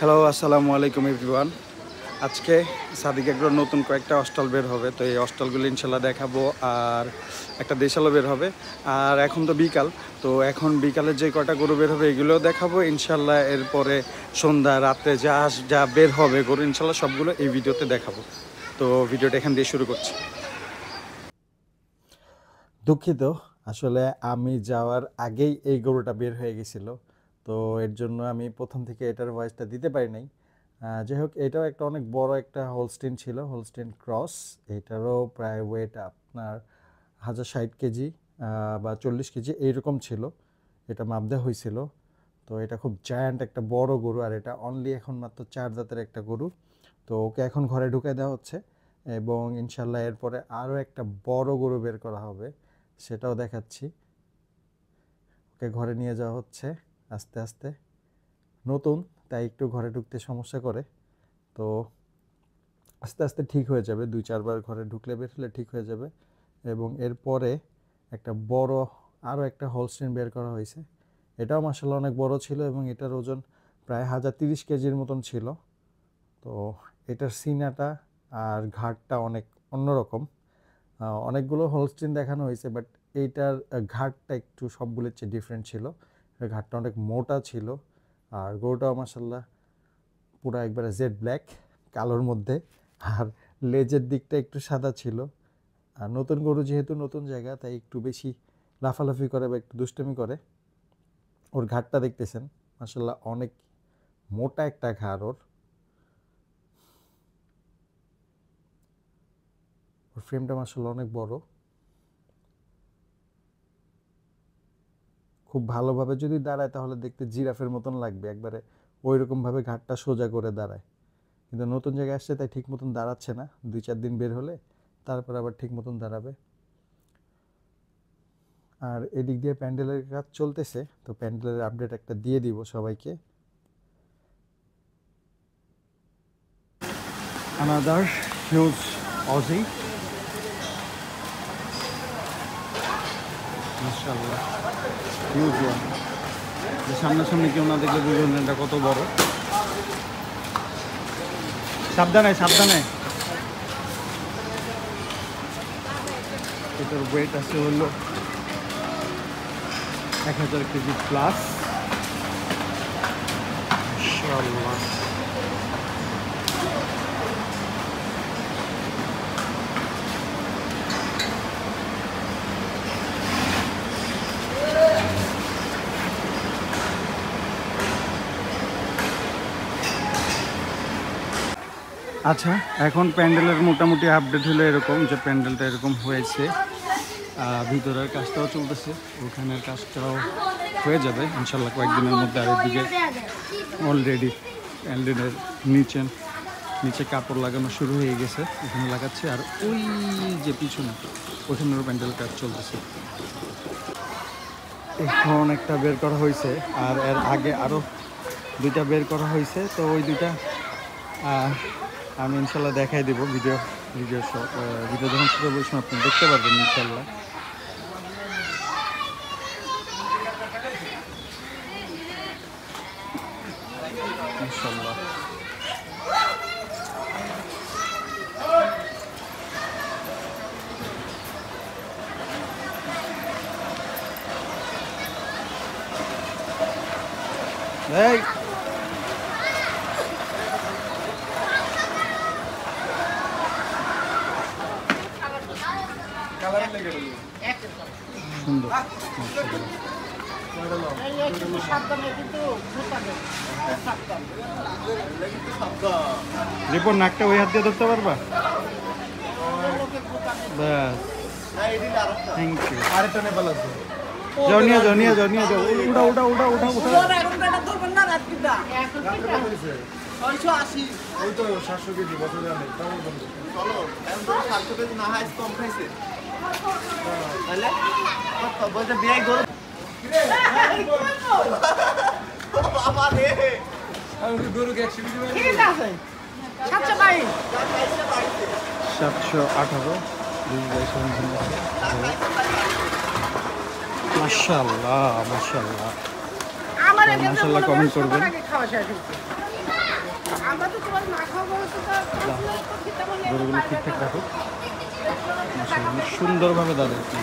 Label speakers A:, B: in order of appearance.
A: Hello, আসসালামু আলাইকুম everyone. আজকে সাদিক এগ্রোর নতুন কয়েকটা অস্টল বের হবে, তো এই অস্টলগুলো ইনশাল্লাহ দেখাবো। আর একটা দেশালও বের হবে। আর এখন তো বিকাল, তো এখন বিকালের যে কয়টা গরু বের হবে এগুলোও দেখাবো ইনশাল্লাহ। এরপরে সন্ধ্যা রাত্রে যা বের হবে গরু ইনশাল্লাহ সবগুলো এই ভিডিওতে দেখাবো। তো ভিডিওটা এখান দিয়ে শুরু করছি। দুঃখিত, আসলে আমি যাওয়ার আগেই এই গরুটা বের হয়ে গেছিল, তো এর জন্য আমি প্রথম থেকে এটার ভয়েসটা দিতে পারি নাই। যাই হোক, এটাও একটা অনেক বড় একটা হোলস্টিন ছিল, হোলস্টিন ক্রস। এটারও প্রায় ওয়েট আপনার 1060 কেজি বা 40 কেজি এইরকম ছিল। এটা মাপ দেওয়া হয়েছিল। তো এটা খুব জায়ান্ট একটা বড় গরু, আর এটা অনলি এখন মাত্র 4 দাঁতের একটা গরু। তো ওকে এখন ঘরে ঢুকে দেওয়া হচ্ছে, এবং ইনশাল্লাহ এরপরে আরও একটা বড় গরু বের করা হবে, সেটাও দেখাচ্ছি। ওকে ঘরে নিয়ে যাওয়া হচ্ছে আস্তে আস্তে। নতুন, তাই একটু ঘরে ঢুকতে সমস্যা করে, তো আস্তে আস্তে ঠিক হয়ে যাবে। 2-4 বার ঘরে ঢুকলে বের হলে ঠিক হয়ে যাবে। এবং এরপরে একটা বড় আরও একটা হোলস্টিন বের করা হয়েছে। এটাও মাসাল্লাহ অনেক বড় ছিল, এবং এটার ওজন প্রায় 1030 কেজির মতন ছিল। তো এটার সিনাটা আর ঘাটটা অনেক অন্যরকম। অনেকগুলো হোলস্টিন দেখানো হয়েছে, বাট এইটার ঘাটটা একটু সবগুলোর চেয়ে ডিফারেন্ট ছিল। ঘাটটা অনেক মোটা ছিল, আর গরুটাও মাসাল্লাহ পুরো একবারে জেড ব্ল্যাক কালোর মধ্যে। আর লেজের দিকটা একটু সাদা ছিল। আর নতুন গরু যেহেতু নতুন জায়গা, তাই একটু বেশি লাফালাফি করে বা একটু দুষ্টুমি করে। ওর ঘাটটা দেখতেছেন, মাসাল্লাহ অনেক মোটা একটা ঘাড় ওর ফ্রেমটা মাসাল্লাহ অনেক বড়। খুব ভালোভাবে যদি দাঁড়ায় তাহলে দেখতে জিরাফের মতন লাগবে, একবারে ওই রকমভাবে ঘাটটা সোজা করে দাঁড়ায়। কিন্তু নতুন জায়গায় আসছে তাই ঠিক মতন দাঁড়াচ্ছে না। 2-4 দিন বের হলে তারপর আবার ঠিক মতন দাঁড়াবে। আর এদিক দিয়ে প্যান্ডেলের কাজ চলতেছে, তো প্যান্ডেলের আপডেট একটা দিয়ে দিব সবাইকে। আনাদার হিউজ অজি, মাশাআল্লাহ হিউজ ওয়ান। সামনাসামনি কেউ না দেখলে বুঝবেন এটা কত বড়। সাবধানে সাবধানে। এটার ওয়েট আছে হলো 1000 কেজি প্লাস। মাশাআল্লাহ। আচ্ছা, এখন প্যান্ডেলের মোটামুটি আপডেট হলো এরকম যে প্যান্ডেলটা এরকম হয়েছে। ভিতরের কাজটাও চলতেছে, ওখানের কাজটাও হয়ে যাবে ইনশাল্লাহ কয়েকদিনের মধ্যে। আর এদিকে অলরেডি প্যান্ডেলের নিচে কাপড় লাগানো শুরু হয়ে গেছে, ওখানে লাগাচ্ছে। আর ওই যে পিছনে ওখানেরও প্যান্ডেল কাজ চলতেছে। এখন একটা বের করা হয়েছে, আর এর আগে আরও 2টা বের করা হয়েছে। তো ওই 2টা আমি ইনশাল্লাহ দেখাই দেবো। ভিডিও যখন শুরু করবো আপনি দেখতে পারবেন ইনশাল্লাহ। ইনশাল্লাহ এই সুন্দর। রিপোর্ট নাকটা ওই হাত দিয়ে ধরতে পারবা? ব্যাস, থ্যাংক ইউ। আরেকটা নেপাল আছে, যাও নিয়ে যাও নিয়ে যাও নিয়ে যাও। উঠা উঠা উঠা উঠা উঠা। ওই তো 700 কেজি বছরে আনে। চলো, এখন তো 700 কেজি না হয় কম খাইছে। তাহলে কত বলতে বিয়াই গরু বাবা রে। আমি গরুকে 100 কেজি ঠিক আছে 718 মাশাআল্লাহ মাশাআল্লাহ। মাশাআল্লাহ কমেন্ট করবেন। গরুগুলো ঠিকঠাক রাখো।
B: মাশাআল্লাহ সুন্দরভাবে দাঁড়িয়েছে।